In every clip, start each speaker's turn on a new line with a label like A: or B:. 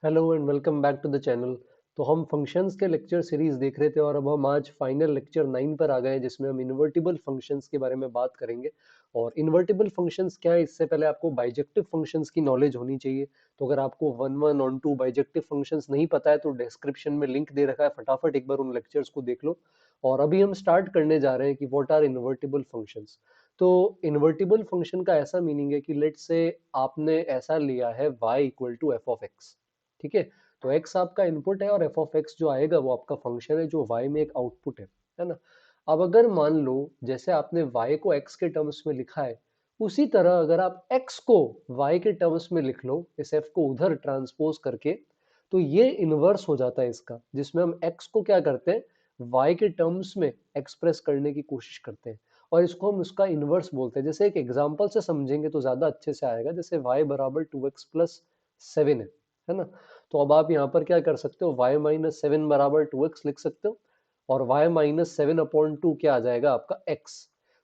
A: Hello and welcome back to the channel. तो हम functions के लेक्चर सीरीज देख रहे थे और अब हम आज फाइनल लेक्चर 9 पर आ गए हैं जिसमें हम इन्वर्टिबल फंक्शंस के बारे में बात करेंगे। और इन्वर्टिबल फंक्शंस क्या है, इससे पहले आपको बाइजेक्टिव फंक्शंस की नॉलेज होनी चाहिए। तो अगर आपको one one onto bijective functions नहीं पता है तो डिस्क्रिप्शन में लिंक दे रखा है, फटाफट एक बार उन लेक्चर्स को देख लो। और अभी हम स्टार्ट करने जा रहे हैं कि व्हाट आर इन्वर्टिबल फंक्शंस। तो इन्वर्टिबल फंक्शन का ऐसा मीनिंग है कि लेट्स से आपने ऐसा लिया है y equal to F of X. ठीक है। तो x आपका इनपुट है और f ऑफ x जो आएगा वो आपका फंक्शन है जो y में एक आउटपुट है ना। अब अगर मान लो जैसे आपने y को x के टर्म्स में लिखा है, उसी तरह अगर आप x को y के टर्म्स में लिख लो, इस f को उधर ट्रांसपोज करके, तो ये इनवर्स हो जाता है इसका, जिसमें हम x को क्या करते हैं, y के टर्म्स में एक्सप्रेस करने की कोशिश करते हैं और इसको हम उसका इनवर्स बोलते हैं। जैसे एक एग्जांपल से समझेंगे तो ज्यादा अच्छे से आएगा। जैसे y बराबर 2x प्लस 7 है ना। तो अब आप यहाँ पर क्या कर सकते हो, y माइनस सेवन बराबर 2x लिख सकते हो और y minus seven upon two क्या आ जाएगा आपका x।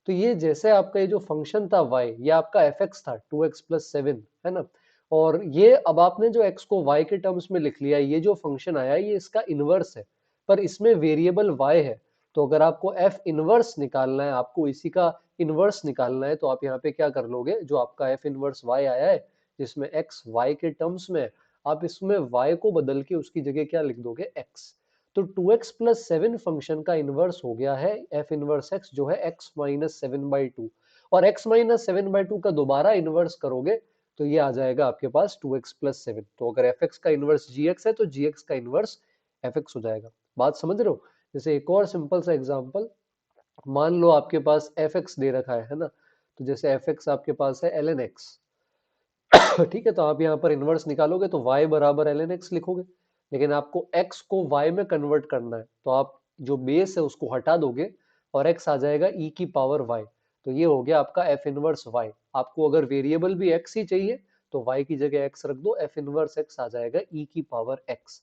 A: तो ये जैसे आपका ये जो फंक्शन था y, ये आपका fx था 2x प्लस सेवन, है ना। और ये अब आपने जो x को y के टर्म्स में लिख लिया, ये जो फंक्शन आया ये इसका इनवर्स है, पर इसमें वेरिएबल y है। तो अगर आपको f इनवर्स निकालना है, आपको इसी का इनवर्स निकालना है, तो आप यहाँ पे क्या कर लोगे, जो आपका f इनवर्स y आया है जिसमें x y के टर्म्स में, आप इसमें y को बदल के उसकी जगह क्या लिख दोगे, x। तो 2x प्लस सेवन फंक्शन का इनवर्स हो गया है f इनवर्स x, जो है x minus seven by two. और x minus seven by two का दोबारा इनवर्स करोगे तो ये आ जाएगा आपके पास 2x प्लस सेवन। तो अगर fx का इनवर्स gx है तो gx का इनवर्स fx हो जाएगा। बात समझ रहे हो। जैसे एक और सिंपल सा एग्जांपल, मान लो आपके पास fx दे रखा है ना। तो जैसे fx आपके पास है ln x। ठीक है। तो आप यहाँ पर इनवर्स निकालोगे तो y बराबर ln x लिखोगे, लेकिन आपको x को y में कन्वर्ट करना है तो आप जो बेस है उसको हटा दोगे और x आ जाएगा e की पावर y। तो ये हो गया आपका f इनवर्स y। आपको अगर वेरिएबल भी x ही चाहिए तो y की जगह x रख दो, f इनवर्स x आ जाएगा e की पावर x।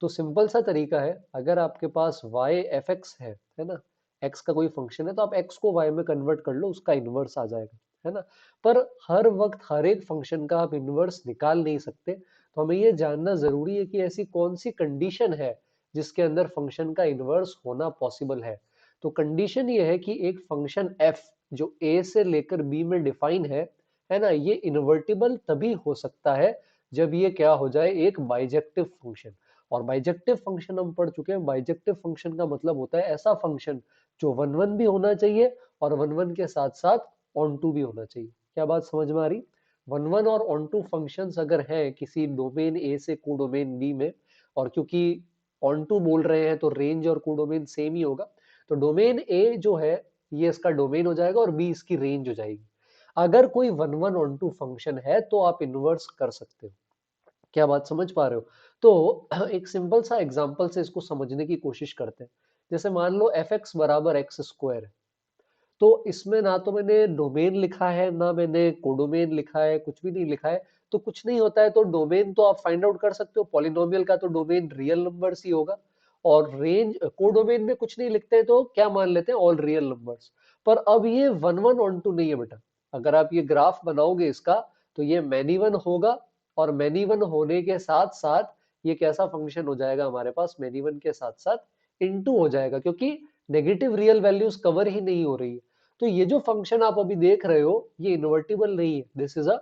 A: तो सिंपल सा तरीका है, अगर आपके पास y fx है ना, x का कोई फंक्शन है तो आप x को y में कन्वर्ट कर लो, उसका इनवर्स आ जाएगा, है ना। पर हर वक्त हर एक फंक्शन का आप इनवर्स निकाल नहीं सकते। तो हमें ये जानना जरूरी है कि ऐसी कौन सी कंडीशन है जिसके अंदर फंक्शन का इनवर्स होना पॉसिबल है। तो कंडीशन ये है कि एक फंक्शन f जो a से लेकर b में डिफाइन है ना, ये इन्वर्टिबल तभी हो सकता है जब ये क्या हो जाए, एक बाइजेक्टिव फंक्शन। और बाइजेक्टिव फंक्शन हम पढ़ चुके हैं, बाइजेक्टिव फंक्शन का मतलब होता है ऐसा फंक्शन जो वन वन भी होना चाहिए और वन वन के साथ साथ ऑन टू भी होना चाहिए। क्या बात समझ में आ रही। वन वन और ऑन टू फंक्शंस अगर हैं किसी डोमेन ए से कोडोमेन बी में, और क्योंकि ऑन टू बोल रहे हैं तो रेंज और कोडोमेन सेम ही होगा, तो डोमेन ए जो है ये इसका डोमेन हो जाएगा और बी इसकी रेंज हो जाएगी। अगर कोई one one onto function है तो आप इन्वर्स कर सकते हो। क्या बात समझ पा रहे हो। तो एक सिंपल सा एग्जांपल से इसको समझने की कोशिश करते हैं। जैसे मान लो एफ एक्स बराबर एक्स स्क्वायर है, तो इसमें ना तो मैंने डोमेन लिखा है ना मैंने कोडोमेन लिखा है, कुछ भी नहीं लिखा है। तो कुछ नहीं होता है तो डोमेन तो आप फाइंड आउट कर सकते हो, पॉलिनोमियल का तो डोमेन रियल नंबर्स ही होगा। और रेंज कोडोमेन में कुछ नहीं लिखते हैं तो क्या मान लेते हैं, ऑल रियल नंबर्स। पर अब ये वन वन ऑन टू नहीं है बेटा। अगर आप ये ग्राफ बनाओगे इसका, तो ये मैनी वन होगा और मैनी वन होने के साथ साथ ये कैसा फंक्शन हो जाएगा हमारे पास, मैनी वन के साथ साथ इनटू हो जाएगा, क्योंकि नेगेटिव रियल वैल्यूज कवर ही नहीं हो रही है। तो ये जो फंक्शन आप अभी देख रहे हो ये इन्वर्टिबल नहीं है, this is a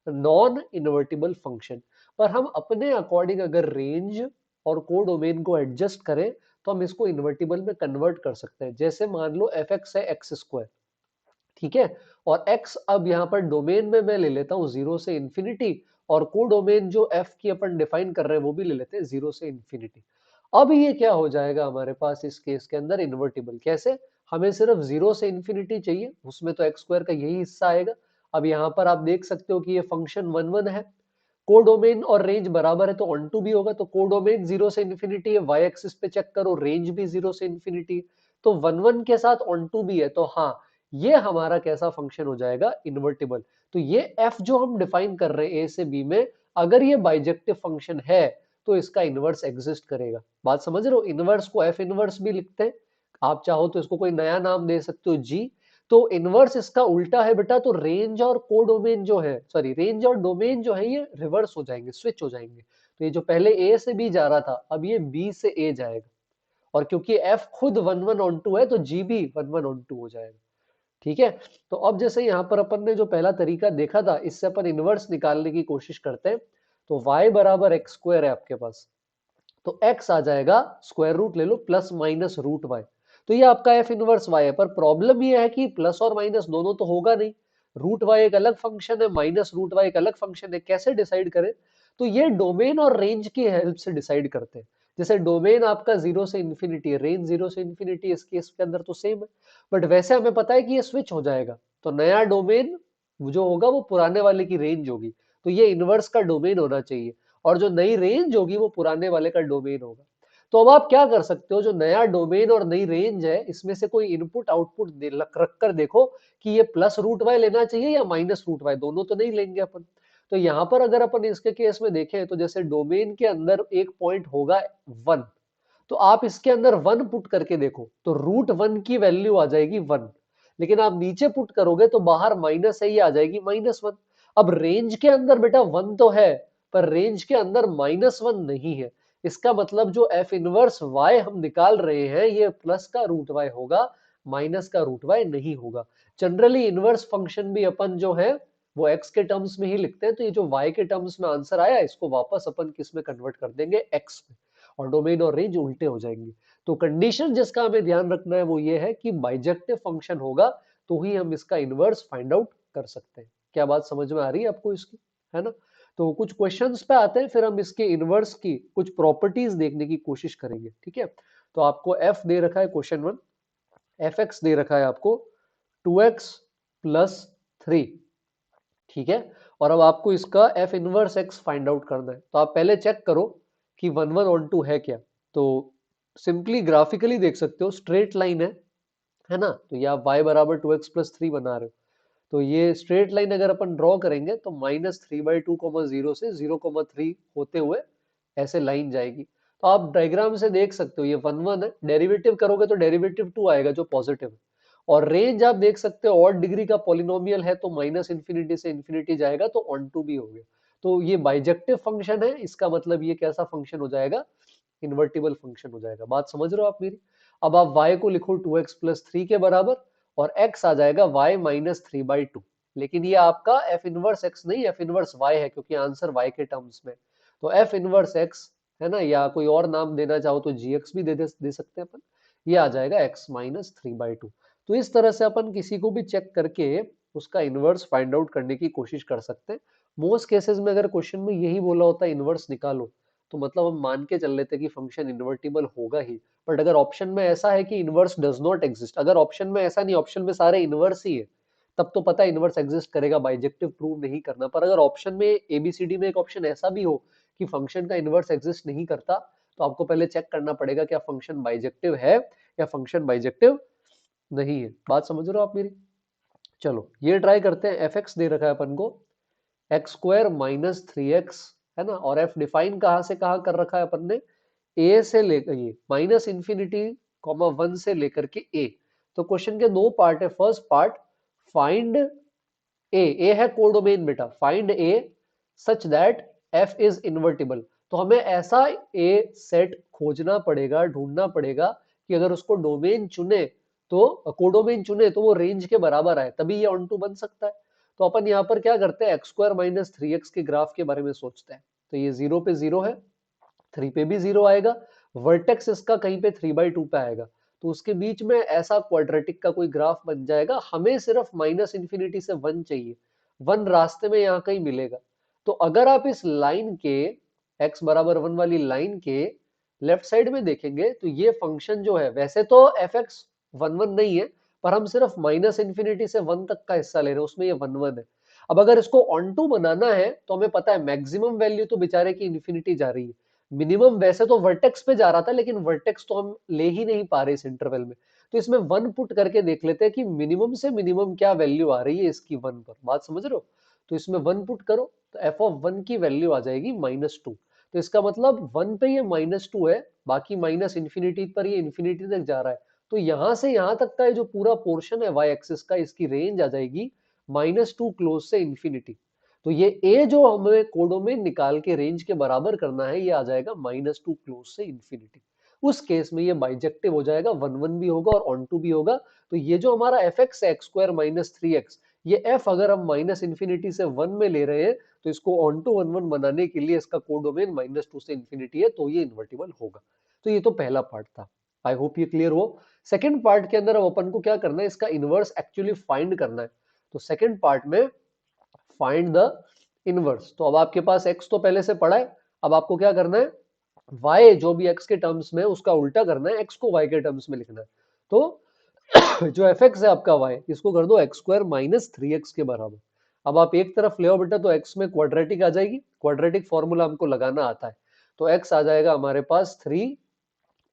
A: non invertible function. पर हम अपने अकॉर्डिंग अगर रेंज और कोडोमेन को एडजस्ट करें तो हम इसको इन्वर्टिबल में कन्वर्ट कर सकते हैं। जैसे मान लो एफ एक्स है एक्स स्क्वायर, ठीक है। और x अब यहाँ पर डोमेन में मैं ले लेता हूँ जीरो से इंफिनिटी, और कोडोमेन जो f की अपन डिफाइन कर रहे हैं वो भी ले लेते हैं जीरो से इंफिनिटी। अब ये क्या हो जाएगा हमारे पास इस केस के अंदर इन्वर्टिबल कैसे, हमें सिर्फ जीरो से इंफिनिटी चाहिए, उसमें तो एक्स स्क्वायर का यही हिस्सा आएगा। अब यहाँ पर आप देख सकते हो कि ये फंक्शन वन वन है, कोडोमेन और रेंज बराबर है तो ऑन टू भी होगा। तो कोडोमेन जीरो से इंफिनिटी है, वाई एक्सिस पे चेक करो रेंज भी जीरो से इंफिनिटी है, तो वन वन के साथ ऑन टू भी है। तो हाँ, ये हमारा कैसा फंक्शन हो जाएगा, इन्वर्टिबल। तो ये एफ जो हम डिफाइन कर रहे हैं ए से बी में, अगर ये बाइजेक्टिव फंक्शन है तो इसका इनवर्स एग्जिस्ट करेगा। बात समझ रहे हो। इनवर्स को एफ इनवर्स भी लिखते हैं, आप चाहो तो इसको कोई नया नाम दे सकते हो जी। तो इनवर्स इसका उल्टा है बेटा, तो रेंज और कोडोमेन जो है, सॉरी रेंज और डोमेन जो है ये रिवर्स हो जाएंगे, स्विच हो जाएंगे। तो ये जो पहले ए से बी जा रहा था अब ये बी से ए जाएगा, और क्योंकि एफ खुद 1 1 ऑन 2 है तो जी भी 1 1 ऑन 2 हो जाएगा। ठीक है, तो अब जैसे यहाँ पर अपन ने जो पहला तरीका देखा था इससे अपन इनवर्स निकालने की कोशिश करते हैं। तो y बराबर एक्स स्क्वायर है आपके पास, तो x आ जाएगा स्क्वायर रूट ले लो प्लस माइनस रूट वाई। तो ये आपका f इनवर्स y है, पर प्रॉब्लम ये है कि प्लस और माइनस दोनों तो होगा नहीं, रूट y एक अलग फंक्शन है, माइनस रूट y एक अलग फंक्शन है, कैसे डिसाइड करें? तो ये डोमेन और रेंज की हेल्प से डिसाइड करते हैं। जैसे डोमेन आपका 0 से इंफिनिटी है, रेंज 0 से इंफिनिटी, इस केस के अंदर तो सेम है, बट वैसे हमें पता है कि ये स्विच हो जाएगा, तो नया डोमेन जो होगा वो पुराने वाले की रेंज होगी, तो ये इनवर्स का डोमेन होना चाहिए, और जो नई रेंज होगी वो पुराने वाले का डोमेन होगा। तो अब आप क्या कर सकते हो, जो नया डोमेन और नई रेंज है इसमें से कोई इनपुट आउटपुट रख कर देखो कि ये प्लस रूट वाई लेना चाहिए या माइनस रूट वाई, दोनों तो नहीं लेंगे अपन। तो यहाँ पर अगर अपन इसके केस में देखें तो जैसे डोमेन के अंदर एक पॉइंट होगा 1, तो आप इसके अंदर 1 पुट करके देखो तो रूट 1 की वैल्यू आ जाएगी 1, लेकिन आप नीचे पुट करोगे तो बाहर माइनस है, ये आ जाएगी -1। अब रेंज के अंदर बेटा 1 तो है, पर रेंज के अंदर -1 नहीं है, इसका मतलब जो एफ इनवर्स y हम निकाल रहे हैं ये प्लस का रूट y होगा, माइनस का रूट y नहीं होगा। जनरली इनवर्स फंक्शन भी अपन जो है वो x के टर्म्स में ही लिखते हैं, तो ये जो y के टर्म्स में आंसर आया इसको वापस अपन किस में कन्वर्ट कर देंगे, x में, और डोमेन और रेंज उल्टे हो जाएंगे। तो कंडीशन जिसका हमें ध्यान रखना है वो ये है कि बाइजेक्टिव फंक्शन होगा तो ही हम इसका इनवर्स फाइंड आउट कर सकते हैं। क्या बात समझ में आ रही है आपको इसकी, है ना? तो कुछ क्वेश्चंस पे आते हैं, फिर हम इसके इनवर्स की कुछ प्रॉपर्टीज देखने की कोशिश करेंगे। ठीक है, तो आपको f दे रखा है क्वेश्चन 1, fx दे रखा है आपको 2x प्लस 3। ठीक है, और अब आपको इसका f inverse x find out करना है, तो आप पहले चेक करो कि 1 1 ऑन 2 है क्या। तो सिंपली ग्राफिकली देख सकते हो, स्ट्रेट लाइन है ना, तो ये आप y बराबर 2x प्लस 3 बना रहे हो, तो ये स्ट्रेट लाइन अगर अपन ड्रॉ करेंगे तो -3/2, 0 से 0,3 होते हुए ऐसे लाइन जाएगी। तो आप डायग्राम से देख सकते हो ये 1 1 है, डेरिवेटिव करोगे तो डेरिवेटिव 2 आएगा जो पॉजिटिव है, और रेंज आप देख सकते हो ऑड डिग्री का पॉलिनोमियल है तो माइनस इंफिनिटी से इंफिनिटी जाएगा तो ऑन टू भी हो गया। तो ये बाइजेक्टिव फंक्शन है, इसका मतलब ये कैसा फंक्शन हो जाएगा, इन्वर्टिबल फंक्शन हो जाएगा। बात समझ रहे हो आप मेरी? अब आप y को लिखो 2x प्लस 3 के बराबर, और x आ जाएगा y माइनस 3/2, लेकिन ये आपका f इनवर्स x नहीं, f इनवर्स y है, क्योंकि आंसर y के टर्म्स में। तो f इनवर्स x है ना, या कोई और नाम देना चाहो तो gx भी दे सकते हैं अपन, ये आ जाएगा x माइनस 3/2। तो इस तरह से अपन किसी को भी चेक करके उसका इनवर्स फाइंड आउट करने की कोशिश कर सकते हैं। मोस्ट केसेस में अगर क्वेश्चन में यही बोला होता है इनवर्स निकालो, तो मतलब हम मान के चल लेते कि फंक्शन इन्वर्टिबल होगा ही। बट अगर ऑप्शन में ऐसा है कि इनवर्स डज नॉट एग्जिस्ट, अगर ऑप्शन में ऐसा नहीं, ऑप्शन में सारे इनवर्स ही है, तब तो पता है इनवर्स एग्जिस्ट करेगा, बाइजेक्टिव प्रूव नहीं करना। पर अगर ऑप्शन में एबीसीडी में एक ऑप्शन ऐसा भी हो कि फंक्शन का इनवर्स एग्जिस्ट नहीं करता, तो आपको पहले चेक करना पड़ेगा क्या फंक्शन बाइजेक्टिव है या फंक्शन बाइजेक्टिव नहीं है। बात समझ रहे हो आप मेरी? चलो ये ट्राई करते हैं। एफ एक्स दे रखा है अपन को एक्स स्क्वायर माइनस 3x, है ना, और एफ डिफाइन कहां से कहां कर रखा है अपन ने, ए से लेकर ये माइनस इंफिनिटी कॉमा 1 से लेकर के ए। तो क्वेश्चन के दो पार्ट है, फर्स्ट पार्ट फाइंड ए है कोडोमेन बेटा, find A such that F is invertible. तो हमें ऐसा ए सेट खोजना पड़ेगा, ढूंढना पड़ेगा कि अगर उसको डोमेन चुने तो कोडोमेन चुने तो वो रेंज के बराबर आए, तभी ये ऑन टू बन सकता है। तो अपन यहाँ पर क्या करते हैं, एक्स स्क्वायर माइनस 3x के ग्राफ के बारे में सोचते हैं। तो ये 0 पे 0 है, 3 पे भी 0 आएगा, वर्टेक्स इसका कहीं पे 3/2 पे आएगा, तो उसके बीच में ऐसा क्वाड्रेटिक का कोई ग्राफ बन जाएगा। हमें सिर्फ माइनस इंफिनिटी से 1 चाहिए, 1 रास्ते में यहाँ कहीं मिलेगा। तो अगर आप इस लाइन के x बराबर 1 वाली लाइन के लेफ्ट साइड में देखेंगे तो ये फंक्शन जो है, वैसे तो एफ एक्स 1 1 नहीं है, पर हम सिर्फ माइनस इंफिनिटी से 1 तक का हिस्सा ले रहे हैं, उसमें ये 1 1 है। अब अगर इसको ऑन टू बनाना है तो हमें पता है मैक्सिमम वैल्यू तो बेचारे की इंफिनिटी जा रही है, मिनिमम वैसे तो वर्टेक्स पे जा रहा था, लेकिन वर्टेक्स तो हम ले ही नहीं पा रहे इस इंटरवल में। तो इसमें 1 पुट करके देख लेते हैं कि मिनिमम से मिनिमम क्या वैल्यू आ रही है इसकी 1 पर। बात समझ रहे हो? तो इसमें 1 पुट करो तो एफ ऑफ 1 की वैल्यू आ जाएगी -2। तो इसका मतलब 1 पे ये -2 है, बाकी माइनस इंफिनिटी पर ये इंफिनिटी तक जा रहा है, तो यहां से यहां तक का ये जो पूरा पोर्शन है वाई एक्सिस का, इसकी रेंज आ जाएगी -2 क्लोज से इंफिनिटी। तो ये ए जो हमें कोडोमेन निकाल के रेंज के बराबर करना है, ये आ जाएगा -2 क्लोज से इंफिनिटी। उस केस में ये बाइजेक्टिव हो जाएगा, 1 1 भी होगा और ऑन टू भी होगा। तो ये जो हमारा एफ एक्स है एक्स स्क्वायर माइनस 3x, ये एफ अगर हम माइनस इन्फिनिटी से 1 में ले रहे हैं तो इसको ऑन टू 1 1 बनाने के लिए इसका कोडोमेन -2 से इंफिनिटी है, तो ये इन्वर्टिबल होगा। तो ये तो पहला पार्ट था। आई होप ये क्लियर हो। सेकंड पार्ट के अंदर अब अपन को क्या करना है, इसका इनवर्स एक्चुअली फाइंड करना है। तो सेकंड पार्ट में फाइंड द इनवर्स। तो अब आपके पास x तो पहले से पड़ा है, अब आपको क्या करना है, y जो भी x के टर्म्स में उसका उल्टा करना है, x को y के टर्म्स में लिखना है। तो जो fx है आपका y, इसको कर दो एक्स स्क्वायर माइनस 3x के बराबर। अब आप एक तरफ ले आओ बेटा, तो x में क्वाड्रेटिक आ जाएगी, क्वाड्रेटिक फॉर्मूला हमको लगाना आता है। तो x आ जाएगा हमारे पास 3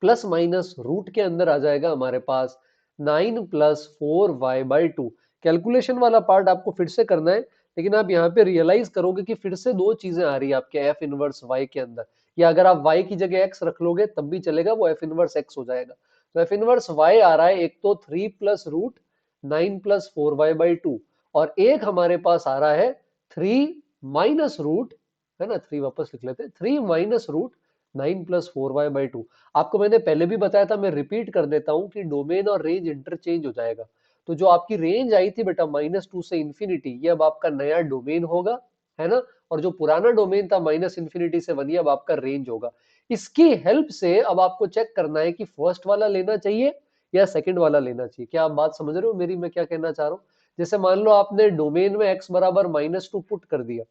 A: प्लस माइनस रूट के अंदर आ जाएगा हमारे पास 9 प्लस 4y/2। कैलकुलेशन वाला पार्ट आपको फिर से करना है, लेकिन आप यहाँ पे रियलाइज करोगे कि फिर से दो चीजें आ रही है आपके एफ इनवर्स y के अंदर, या अगर आप y की जगह x रख लोगे तब भी चलेगा, वो एफ इनवर्स x हो जाएगा। तो एफ इनवर्स y आ रहा है, एक तो 3 प्लस रूट 9 प्लस 4y/2, और एक हमारे पास आ रहा है 3 माइनस रूट, है ना, 3 वापस लिख लेते हैं, 3 माइनस रूट 9 प्लस 4y/2। आपको मैंने पहले भी बताया था, मैं रिपीट कर देता हूं कि डोमेन और रेंज इंटरचेंज हो जाएगा। तो जो आपकी रेंज आई थी बेटा -2 से इंफिनिटी, ये अब आपका नया डोमेन होगा, है ना, और जो पुराना डोमेन था माइनस इंफिनिटी से 1, ये अब आपका रेंज होगा। इसकी हेल्प से अब आपको चेक करना है कि फर्स्ट वाला लेना चाहिए या सेकंड वाला लेना चाहिए। क्या आप बात समझ रहे हो मेरी, मैं क्या कहना चाह रहा हूँ? जैसे मान लो आपने डोमेन में x बराबर -2 पुट कर दिया,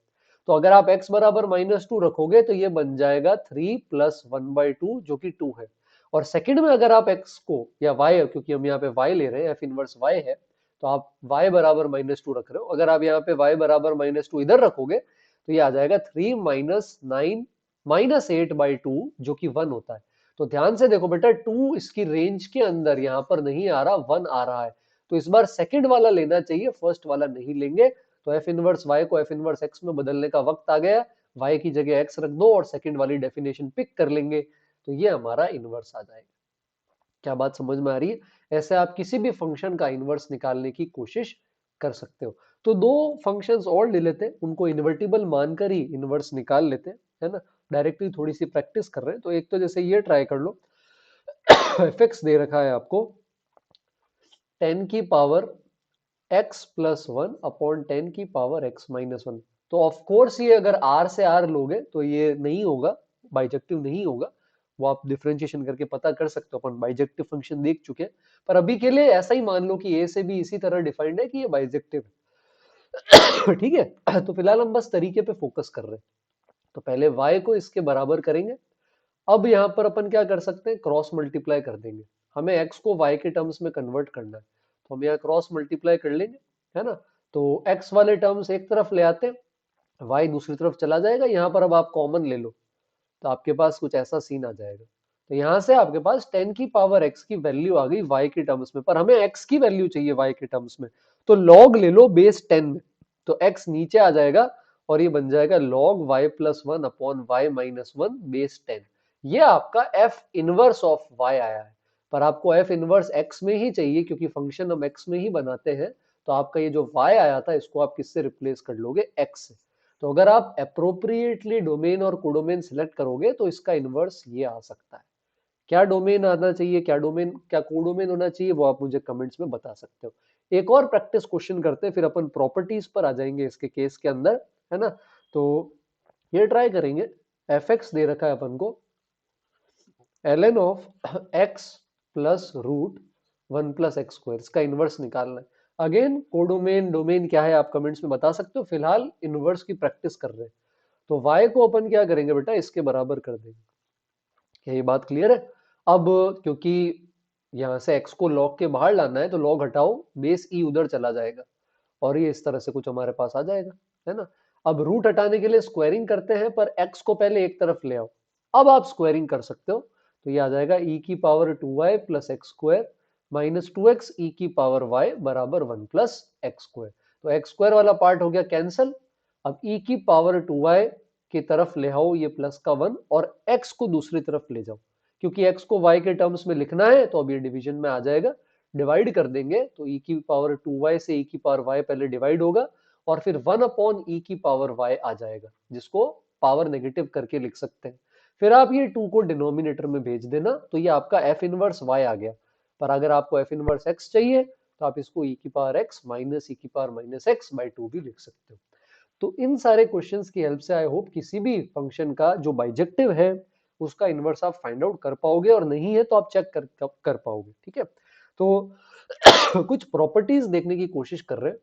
A: तो अगर आप x बराबर -2 रखोगे तो ये बन जाएगा 3 प्लस 1/2 जो कि 2 है। और सेकंड में अगर आप x को या y, क्योंकि हम यहाँ पे y ले रहे हैं, f इनवर्स y है, तो आप y बराबर -2 रख रहे हो। अगर आप यहाँ पे y बराबर -2 इधर रखोगे तो ये आ जाएगा 3 माइनस 9 माइनस 8/2 जो कि 1 होता है। तो ध्यान से देखो बेटा, 2 इसकी रेंज के अंदर यहाँ पर नहीं आ रहा, 1 आ रहा है। तो इस बार सेकंड वाला लेना चाहिए, फर्स्ट वाला नहीं लेंगे। तो एफ इनवर्स y को एफ इनवर्स x में बदलने का वक्त आ गया, y की जगह x रख दो और सेकंड वाली डेफिनेशन पिक कर लेंगे, तो ये हमारा इनवर्स आ जाएगा। क्या बात समझ में आ रही है? ऐसे आप किसी भी फंक्शन का इनवर्स निकालने की कोशिश कर सकते हो। तो दो फंक्शंस और ले लेते हैं, उनको इन्वर्टिबल मानकर ही इनवर्स निकाल लेते हैं, है ना। डायरेक्टली थोड़ी सी प्रैक्टिस कर रहे हैं, तो एक तो जैसे ये ट्राई कर लो। एफ एक्स दे रखा है आपको 10 की पावर x प्लस 1 अपॉन 10 की पावर x माइनस 1। तो ऑफ कोर्स ये अगर r से r लोगे तो ये नहीं होगा, बाइजेक्टिव नहीं होगा। वो आप डिफरेंशिएशन करके पता कर सकते हो, अपन बाइजेक्टिव फंक्शन देख चुके हैं। पर अभी के लिए ऐसा ही मान लो कि a से b इसी तरह डिफाइंड है कि ये बाइजेक्टिव है। ठीक है, तो फिलहाल हम बस तरीके पे फोकस कर रहे हैं। तो पहले y को इसके बराबर करेंगे। अब यहां पर अपन क्या कर सकते हैं, क्रॉस मल्टीप्लाई कर देंगे। हमें x को y के टर्म्स में कन्वर्ट करना है, तो हम यहाँ क्रॉस मल्टीप्लाई कर लेंगे, है ना। तो x वाले टर्म्स एक तरफ ले आते हैं, y दूसरी तरफ चला जाएगा। यहाँ पर अब आप कॉमन ले लो, तो आपके पास कुछ ऐसा सीन आ जाएगा। तो यहाँ से आपके पास 10 की पावर x की वैल्यू आ गई y के टर्म्स में, पर हमें x की वैल्यू चाहिए y के टर्म्स में। तो log ले लो बेस 10 में, तो x नीचे आ जाएगा और ये बन जाएगा log y plus 1 upon y minus 1 base 10। ये आपका f इनवर्स ऑफ y आया है। पर आपको f इनवर्स x में ही चाहिए, क्योंकि फंक्शन हम x में ही बनाते हैं। तो आपका ये जो y आया था, इसको आप किससे रिप्लेस कर लोगे, x से। तो अगर आप अप्रोप्रिएटली डोमेन और कोडोमेन सिलेक्ट करोगे तो इसका इनवर्स ये आ सकता है। क्या डोमेन आना चाहिए, क्या डोमेन, क्या कोडोमेन होना चाहिए, वो आप मुझे कमेंट्स में बता सकते हो। एक और प्रैक्टिस क्वेश्चन करते हैं, फिर अपन प्रॉपर्टीज पर आ जाएंगे इसके केस के अंदर, है ना। तो ये ट्राई करेंगे। एफ एक्स दे रखा है अपन को ln of x plus root 1 plus X square, इसका इनवर्स निकालना है। अगेन कोडोमेन डोमेन क्या है आप कमेंट्स में बता सकते हो, फिलहाल इनवर्स की प्रैक्टिस कर रहे हैं। तो y को अपन क्या करेंगे बेटा, इसके बराबर कर देंगे। क्या ये बात क्लियर है? अब क्योंकि यहां से x को log के बाहर लाना है, तो log हटाओ, बेस e उधर चला जाएगा और ये इस तरह से कुछ हमारे पास आ जाएगा, है ना। अब रूट हटाने के लिए स्क्वायरिंग करते हैं, पर x को पहले एक तरफ ले आओ। अब आप स्क्वायरिंग कर सकते हो, तो ये आ जाएगा e की power 2y plus X square minus 2x e की पावर y बराबर 1 प्लस एक्स स्क्वायर। तो एक्स स्क्वायर वाला पार्ट हो गया कैंसल। अब e की पावर 2y की तरफ ले आओ ये प्लस का 1 और x को दूसरी तरफ ले जाओ। क्योंकि x को y के टर्म्स में लिखना है तो अब ये डिवीजन में आ जाएगा। डिवाइड कर देंगे तो e की पावर 2y से e की पावर y पहले डिवाइड होगा और फिर 1 अपॉन e की पावर y आ जाएगा, जिसको पावर नेगेटिव करके लिख सकते हैं। फिर आप ये 2 को डिनोमिनेटर में भेज देना तो ये आपका f इनवर्स y आ गया। पर अगर आपको f इनवर्स x चाहिए तो आप इसको e की पावर x माइनस e की पावर माइनस x बाई 2 भी लिख सकते हो। तो इन सारे क्वेश्चंस की हेल्प से आई होप किसी भी फंक्शन का जो बाइजेक्टिव है उसका इनवर्स आप फाइंड आउट कर पाओगे, और नहीं है तो आप चेक कर पाओगे। ठीक है, तो कुछ प्रॉपर्टीज देखने की कोशिश कर रहे हैं।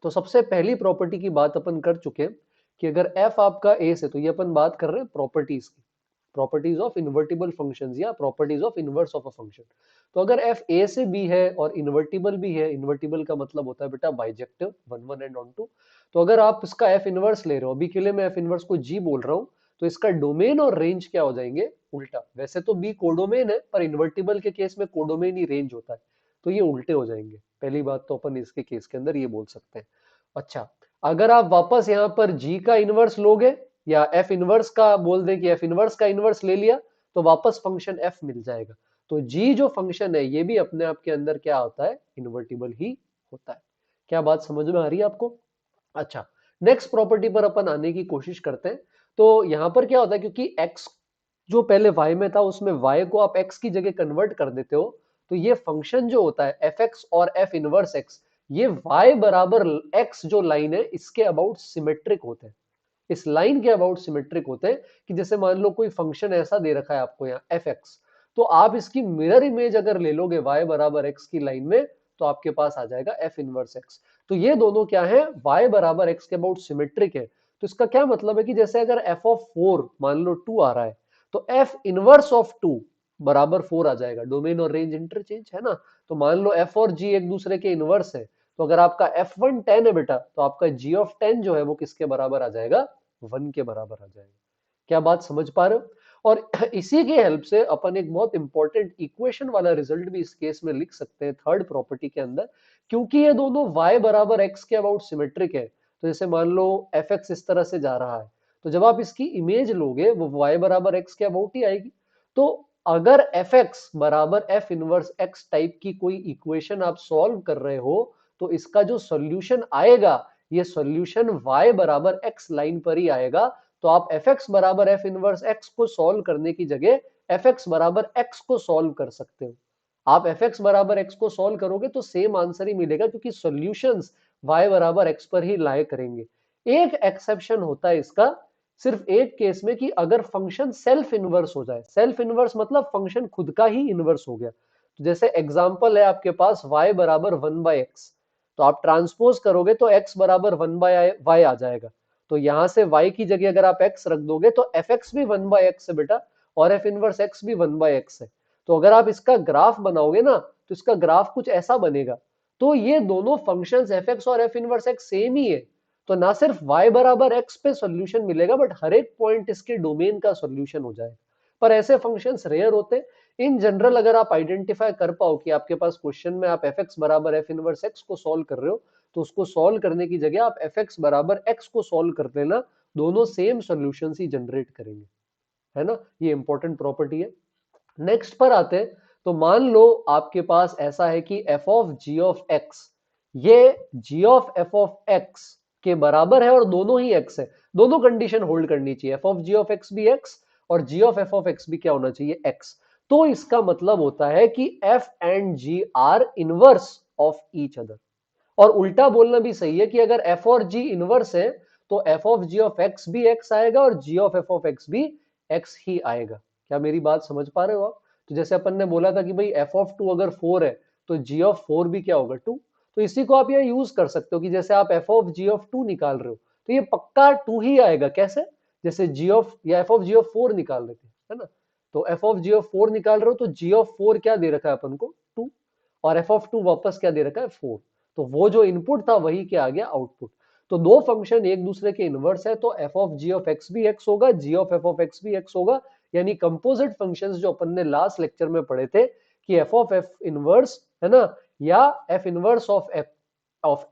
A: तो सबसे पहली प्रॉपर्टी की बात अपन कर चुके हैं कि अगर f आपका a से, तो ये अपन बात कर रहे हैं प्रॉपर्टीज की, प्रॉपर्टीज ऑफ इन्वर्टिबल फंक्शंस या properties of inverse of a function. तो अगर f a से b है और इन्वर्टिबल भी है, इन्वर्टिबल का मतलब होता है बेटा bijective, one one and onto, तो अगर आप इसका f इनवर्स ले रहे हो, अभी के लिए मैं f इनवर्स को g बोल रहा हूं, तो इसका डोमेन और रेंज क्या हो जाएंगे, उल्टा। वैसे तो b कोडोमेन है, पर इन्वर्टिबल के केस में कोडोमेन ही रेंज होता है, तो ये उल्टे हो जाएंगे। पहली बात तो अपन इसके केस के अंदर ये बोल सकते हैं। अच्छा, अगर आप वापस यहां पर g का इनवर्स लोगे या f इनवर्स का बोल दें कि f इनवर्स का इनवर्स ले लिया, तो वापस फंक्शन f मिल जाएगा। तो g जो फंक्शन है ये भी अपने आप के अंदर क्या होता है, इन्वर्टिबल ही होता है। क्या बात समझ में आ रही है आपको? अच्छा, नेक्स्ट प्रॉपर्टी पर अपन आने की कोशिश करते हैं। तो यहां पर क्या होता है, क्योंकि x जो पहले y में था उसमें y को आप x की जगह कन्वर्ट कर देते हो, तो ये फंक्शन जो होता है fx और f इनवर्स x, ये y बराबर x जो लाइन है इसके अबाउट सिमेट्रिक होते हैं। इस लाइन के अबाउट सिमेट्रिक होते हैं कि जैसे मान लो कोई फंक्शन ऐसा दे रखा है आपको यहाँ fx, तो आप इसकी मिरर इमेज अगर ले लोगे y बराबर x की लाइन में, तो आपके पास आ जाएगा f इनवर्स x। तो ये दोनों क्या है, y बराबर x के अबाउट सिमेट्रिक है। तो इसका क्या मतलब है कि जैसे अगर f ऑफ 4 मान लो 2 आ रहा है, तो f इनवर्स ऑफ 2 बराबर 4 आ जाएगा। डोमेन और रेंज इंटरचेंज है ना। तो मान लो f और g एक दूसरे के इनवर्स है, तो अगर आपका f1 10 है बेटा, तो आपका g ऑफ 10 जो है वो किसके बराबर आ जाएगा, 1 के बराबर आ जाएगा। क्या बात समझ पा रहे हो? और इसी की हेल्प से अपन एक बहुत इंपॉर्टेंट इक्वेशन वाला रिजल्ट भी इस केस में लिख सकते हैं थर्ड प्रॉपर्टी के अंदर, क्योंकि ये दोनों y बराबर x के अबाउट सिमेट्रिक है। तो जैसे मान लो fx इस तरह से जा रहा है, तो जब आप इसकी इमेज लोगे वो y बराबर x के अबाउट ही आएगी। तो अगर fx बराबर f इनवर्स x टाइप की कोई इक्वेशन आप सॉल्व कर रहे हो, तो इसका जो सॉल्यूशन आएगा, ये सॉल्यूशन y बराबर x लाइन पर ही आएगा। तो आप fx बराबर f इनवर्स x को सॉल्व करने की जगह fx बराबर x को सॉल्व कर सकते हो। आप fx बराबर x को सॉल्व करोगे तो सेम आंसर ही मिलेगा, क्योंकि सॉल्यूशंस y बराबर x पर ही लाए करेंगे। एक एक्सेप्शन होता है इसका, सिर्फ एक केस में, कि अगर फंक्शन सेल्फ इनवर्स हो जाए। सेल्फ इनवर्स मतलब फंक्शन खुद का ही इनवर्स हो गया। तो जैसे एग्जांपल है आपके पास y बराबर 1/x, तो आप ट्रांसपोज करोगे तो x बराबर 1/y आ जाएगा। तो यहां से y की जगह अगर आप x रख दोगे तो fx भी 1/x है बेटा, और f इनवर्स x भी 1/x है। तो अगर आप इसका ग्राफ बनाओगे ना, तो इसका ग्राफ कुछ ऐसा बनेगा। तो ये दोनों फंक्शंस fx और f इनवर्स x सेम ही है। तो ना सिर्फ y बराबर x पे सॉल्यूशन मिलेगा, बट हर एक पॉइंट इसके डोमेन का सॉल्यूशन हो जाएगा। पर ऐसे फंक्शंस रेयर होते। इन जनरल अगर आप आइडेंटिफाई कर पाओ कि आपके पास क्वेश्चन में आप fx बराबर f इनवर्स x को सॉल्व कर रहे हो, तो उसको सॉल्व करने की जगह आप fx बराबर x को सॉल्व कर लेना, दोनों सेम सॉल्यूशन ही जनरेट करेंगे, है ना। ये इंपॉर्टेंट प्रॉपर्टी है। नेक्स्ट पर आते हैं। तो मान लो आपके पास ऐसा है कि f of g of x, ये g of f of x के बराबर है और दोनों ही x है। दोनों कंडीशन होल्ड करनी चाहिए, f of g of x भी x और g of f of x भी क्या होना चाहिए, x। तो इसका मतलब होता है कि f and g are inverse of each other. और उल्टा बोलना भी सही है कि अगर f और g इनवर्स है, तो f of g of x भी x आएगा और g of f of x भी x ही आएगा। क्या मेरी बात समझ पा रहे हो आप? तो जैसे अपन ने बोला था कि भाई f ऑफ 2 अगर 4 है, तो g ऑफ 4 भी क्या होगा, 2। तो इसी को आप यहाँ यूज कर सकते हो कि जैसे आप f ऑफ g ऑफ 2 निकाल रहे हो, तो ये पक्का 2 ही आएगा। कैसे? जैसे g ऑफ या f ऑफ g ऑफ 4 निकाल रहे थे, है ना। तो f ऑफ g ऑफ 4 निकाल रहे हो, तो g ऑफ 4 क्या दे रखा है अपन को, 2, और f ऑफ 2 वापस क्या दे रखा है, 4। तो वो जो इनपुट था वही क्या आ गया, आउटपुट। तो दो फंक्शन एक दूसरे के इनवर्स है, तो f of g of x भी x होगा, g of f of x भी x होगा। यानी कंपोजिट फंक्शंस जो अपन ने लास्ट लेक्चर में पढ़े थे कि f ऑफ f इनवर्स, है ना, या f इनवर्स ऑफ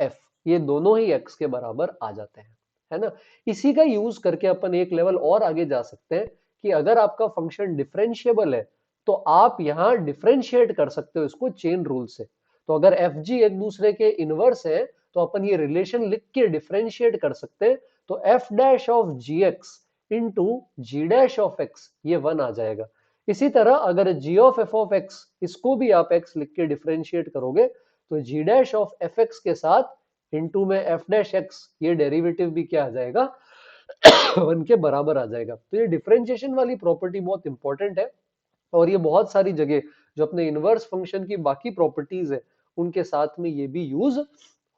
A: f, ये दोनों ही x के बराबर आ जाते हैं, है ना। इसी का यूज करके अपन एक लेवल और आगे जा सकते हैं कि अगर आपका फंक्शन डिफरेंशिएबल है, तो आप यहां डिफरेंशिएट कर सकते हो इसको चेन रूल से। तो अगर एफ जी एक दूसरे के इनवर्स है तो अपन ये रिलेशन लिख के डिफरेंशिएट कर सकते हैं। तो F dash of G X into G dash of X ये 1 आ जाएगा। इसी तरह अगर G of F of X इसको भी आप एक्स लिख के डिफरेंशिएट करोगे तो G dash of F X के साथ इंटू में एफ डैश एक्स ये डेरिवेटिव भी क्या आ जाएगा 1 के बराबर आ जाएगा। तो ये डिफरेंशिएशन वाली प्रॉपर्टी बहुत इंपॉर्टेंट है और ये बहुत सारी जगह जो अपने इनवर्स फंक्शन की बाकी प्रॉपर्टीज है उनके साथ में ये भी यूज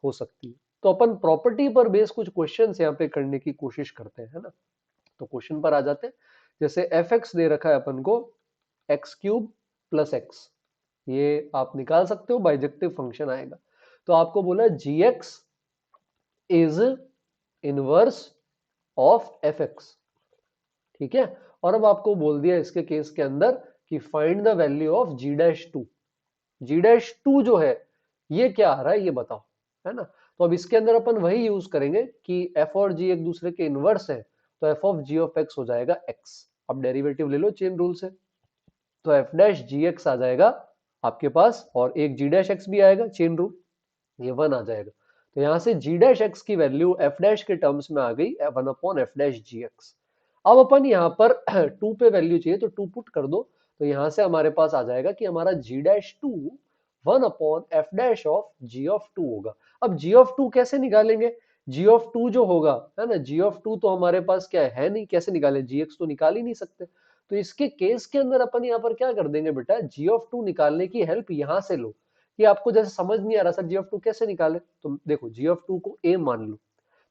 A: हो सकती है। तो अपन प्रॉपर्टी पर बेस कुछ क्वेश्चंस यहाँ पे करने की कोशिश करते हैं, है ना। तो क्वेश्चन पर आ जाते हैं। जैसे एफ एक्स दे रखा है अपन को एक्स क्यूब प्लस एक्स, ये आप निकाल सकते हो, बाइजेक्टिव फंक्शन आएगा। तो आपको बोला g x is inverse of F x, ठीक है। और अब आपको बोल दिया इसके केस के अंदर कि find the value of G dash two. G dash two जो है ये क्या आ रहा है ये बताओ, है ना। तो अब इसके अंदर अपन वही यूज करेंगे कि एफ और जी एक दूसरे के इनवर्स है, तो F of ji of X हो जाएगा एक्स। अब डेरिवेटिव ले लो चेन रूल से, तो एफ डैश जी एक्स आ जाएगा आपके पास और एक जी डैश एक्स भी आएगा चेन रूल, ये 1 आ जाएगा। तो यहां से जी डैश एक्स की वैल्यू एफ डैश के टर्म्स में आ गई 1 अपॉन एफ डैश जी एक्स। अब अपन यहाँ पर 2 पे वैल्यू चाहिए तो 2 पुट कर दो, तो यहां से हमारे पास आ जाएगा कि हमारा g dash two 1 upon f dash of ji of two होगा। अब जी ऑफ टू कैसे निकालेंगे, जी ऑफ टू जो होगा, है ना, जी ऑफ टू तो हमारे पास क्या है नहीं, कैसे निकाले, जी एक्स तो निकाल ही नहीं सकते। तो इसके केस के अंदर अपन यहाँ पर क्या कर देंगे बेटा, जी ऑफ टू निकालने की हेल्प यहां से लो। कि आपको जैसे समझ नहीं आ रहा सर जी ऑफ टू कैसे निकाले, तो देखो जी ऑफ टू को ए मान लो।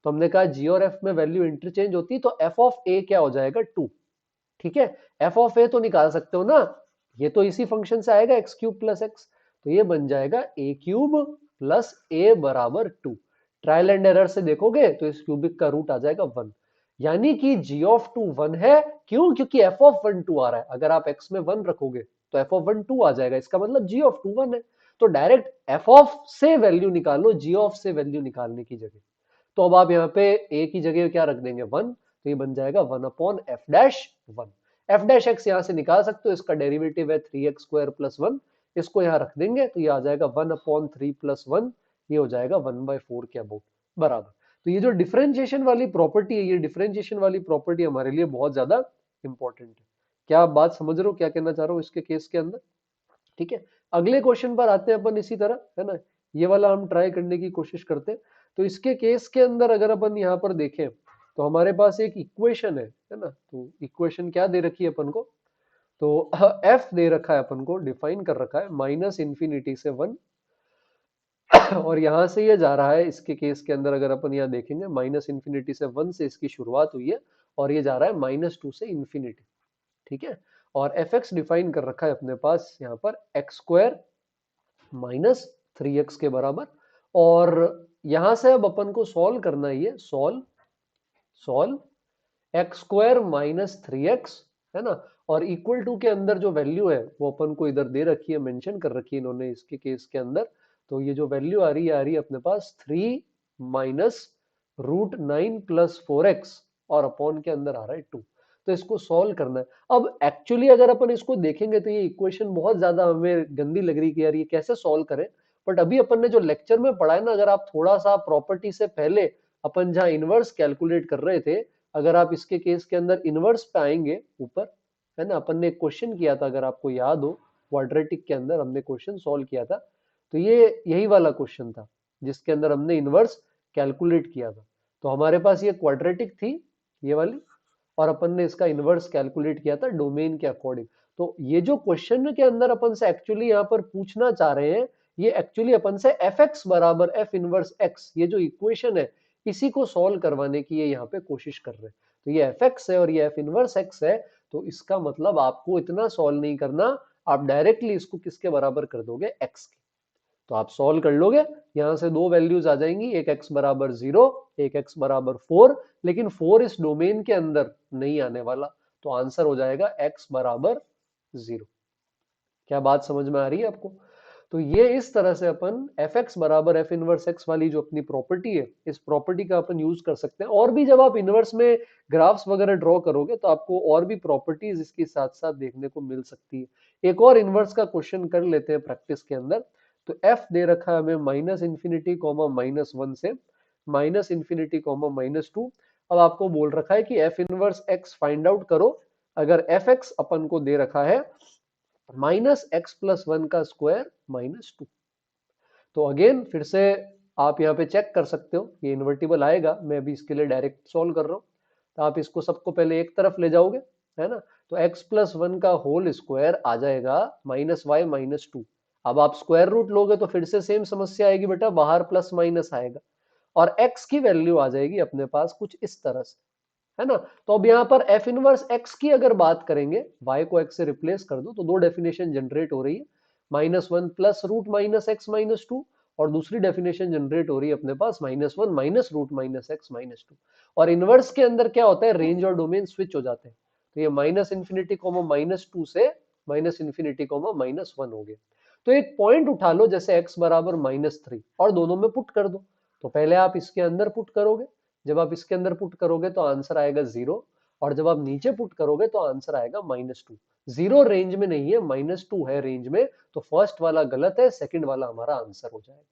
A: तो हमने कहा जी और एफ में वैल्यू इंटरचेंज होती है, तो एफ ऑफ ए क्या हो जाएगा 2, ठीक है। एफ ऑफ ए तो निकाल सकते हो ना, ये तो इसी फंक्शन से आएगा एक्स क्यूब प्लस एक्स, तो ये बन जाएगा ए क्यूब प्लस ए बराबर 2। ट्रायल एंड एरर से देखोगे तो इस क्यूबिक का रूट आ जाएगा 1, यानी कि जी ऑफ टू 1 है। क्यों, क्योंकि एफ ऑफ 1 2 आ रहा है, अगर आप एक्स में 1 रखोगे तो एफ ऑफ 1 2 आ जाएगा, इसका मतलब जी ऑफ टू 1 है। तो डायरेक्ट एफ ऑफ से वैल्यू निकालो जी ऑफ से वैल्यू निकालने की जगह। तो अब आप यहाँ पे ए की जगह क्या रख देंगे 1, तो ये बन जाएगा 1 upon f dash 1। F dash x यहाँ से निकाल सकते हो, इसका डेरिवेटिव है 3x स्क्वायर प्लस 1, इसको यहाँ रख देंगे तो ये आ जाएगा 1 अपॉन 3 प्लस 1, ये हो जाएगा 1/4 के अबाउट बराबर। तो ये जो डिफरेंशिएशन वाली प्रॉपर्टी है, ये डिफरेंशिएशन वाली प्रॉपर्टी हमारे लिए बहुत ज्यादा इंपॉर्टेंट है। क्या आप बात समझ रहे हो क्या कहना चाह रहा हूँ इसके केस के अंदर, ठीक है। अगले क्वेश्चन पर आते हैं अपन इसी तरह, है ना, ये वाला हम ट्राई करने की कोशिश करते हैं। तो इसके केस के अंदर अगर अपन यहाँ पर देखें तो हमारे पास एक इक्वेशन है ना। तो इक्वेशन क्या दे रखी है अपन को, तो एफ दे रखा है अपन को, डिफाइन कर रखा है माइनस इंफिनिटी से 1 और यहां से ये जा रहा है इसके केस के अंदर, अगर अपन यहाँ देखेंगे माइनस इंफिनिटी से 1 से इसकी शुरुआत हुई है और ये जा रहा है -2 से इंफिनिटी, ठीक है। और एफ एक्स डिफाइन कर रखा है अपने पास यहाँ पर एक्स स्क्वायर माइनस 3x के बराबर। और यहां से अब अपन को सॉल्व करना ही है, solve x square minus 3x, है ना। और इक्वल टू के अंदर जो वैल्यू है वो अपन को इधर दे रखी है, मेंशन कर रखी है इन्होंने इसके केस के अंदर। तो ये जो वैल्यू आ रही है अपने पास 3 माइनस रूट 9 प्लस 4x और अपॉन के अंदर आ रहा है 2। तो इसको सॉल्व करना है। अब एक्चुअली अगर अपन इसको देखेंगे तो ये इक्वेशन बहुत ज्यादा हमें गंदी लग रही कि यार ये कैसे सॉल्व करें। बट अभी अपन ने जो लेक्चर में पढ़ा है ना, अगर आप थोड़ा सा प्रॉपर्टी से पहले अपन जहां इनवर्स कैलकुलेट कर रहे थे, अगर आप इसके केस के अंदर इनवर्स पे आएंगे ऊपर, है ना, अपन ने एक क्वेश्चन किया था अगर आपको याद हो, क्वाड्रेटिक के अंदर हमने क्वेश्चन सॉल्व किया था। तो ये यही वाला क्वेश्चन था जिसके अंदर हमने इनवर्स कैलकुलेट किया था। तो हमारे पास ये क्वाड्रेटिक थी ये वाली, और अपन ने इसका इनवर्स कैलकुलेट किया था डोमेन के अकॉर्डिंग। तो ये जो क्वेश्चन के अंदर अपन से एक्चुअली यहाँ पर पूछना चाह रहे हैं, ये एक्चुअली अपन से एफ एक्स बराबर एफ इनवर्स एक्स, ये जो इक्वेशन है इसी को सॉल्व करवाने की ये यहाँ पे कोशिश कर रहे हैं। तो ये एफ एक्स है और ये एफ इनवर्स एक्स है, तो इसका मतलब आपको इतना सॉल्व नहीं करना, आप डायरेक्टली इसको किसके बराबर कर दोगे, एक्स के। तो आप सॉल्व कर लोगे, यहां से दो वैल्यूज आ जाएंगी, एक x बराबर 0, एक x बराबर 4, लेकिन 4 इस डोमेन के अंदर नहीं आने वाला, तो आंसर हो जाएगा x बराबर 0। क्या बात समझ में आ रही है आपको। तो ये इस तरह से अपन एफ एक्स बराबर एफ इनवर्स एक्स वाली जो अपनी प्रॉपर्टी है, इस प्रॉपर्टी का अपन यूज कर सकते हैं। और भी जब आप इनवर्स में ग्राफ्स वगैरह ड्रॉ करोगे तो आपको और भी प्रॉपर्टीज इसके साथ साथ देखने को मिल सकती है। एक और इनवर्स का क्वेश्चन कर लेते हैं प्रैक्टिस के अंदर। तो एफ दे रखा है हमें minus infinity comma minus one से minus infinity comma minus two. अब आपको बोल रखा है कि f inverse x find out करो अगर एफ एक्स अपन को दे रखा है माइनस एक्स प्लस वन का स्क्वायर माइनस टू। तो अगेन फिर से आप यहाँ पे चेक कर सकते हो, ये इन्वर्टिबल आएगा। मैं अभी इसके लिए डायरेक्ट सॉल्व कर रहा हूँ। तो आप इसको सबको पहले एक तरफ ले जाओगे, है ना। तो x प्लस वन का होल स्क्वायर आ जाएगा माइनस वाई माइनस टू। अब आप स्क्वायर रूट लोगे तो फिर से सेम समस्या आएगी बेटा, बाहर प्लस माइनस आएगा और x की वैल्यू आ जाएगी अपने पास कुछ इस तरह से, है ना। तो अब यहाँ पर एफ इनवर्स एक्स की अगर बात करेंगे, y को x से रिप्लेस कर दो तो दो डेफिनेशन जनरेट हो रही है, minus one plus root minus x minus two, और दूसरी डेफिनेशन जनरेट हो रही है अपने पास minus one minus root minus x minus two. और इनवर्स के अंदर क्या होता है, रेंज और डोमेन स्विच हो जाते हैं। तो ये minus infinity comma minus two से minus infinity comma minus one हो गया। तो एक पॉइंट उठा लो जैसे x बराबर माइनस थ्री और दोनों में पुट कर दो। तो पहले आप इसके अंदर पुट करोगे, जब आप इसके अंदर पुट करोगे तो आंसर आएगा जीरो, और जब आप नीचे पुट करोगे तो आंसर आएगा माइनस टू। जीरो रेंज में नहीं है, माइनस टू है रेंज में, तो फर्स्ट वाला गलत है, सेकंड वाला हमारा आंसर हो जाएगा।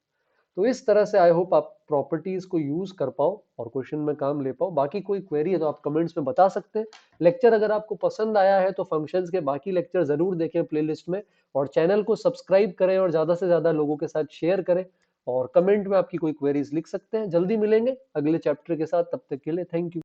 A: तो इस तरह से आई होप आप प्रॉपर्टीज को यूज कर पाओ और क्वेश्चन में काम ले पाओ। बाकी कोई क्वेरी है तो आप कमेंट्स में बता सकते हैं। लेक्चर अगर आपको पसंद आया है तो फंक्शंस के बाकी लेक्चर जरूर देखें प्लेलिस्ट में, और चैनल को सब्सक्राइब करें और ज्यादा से ज्यादा लोगों के साथ शेयर करें, और कमेंट में आपकी कोई क्वेरीज लिख सकते हैं। जल्दी मिलेंगे अगले चैप्टर के साथ, तब तक के लिए थैंक यू।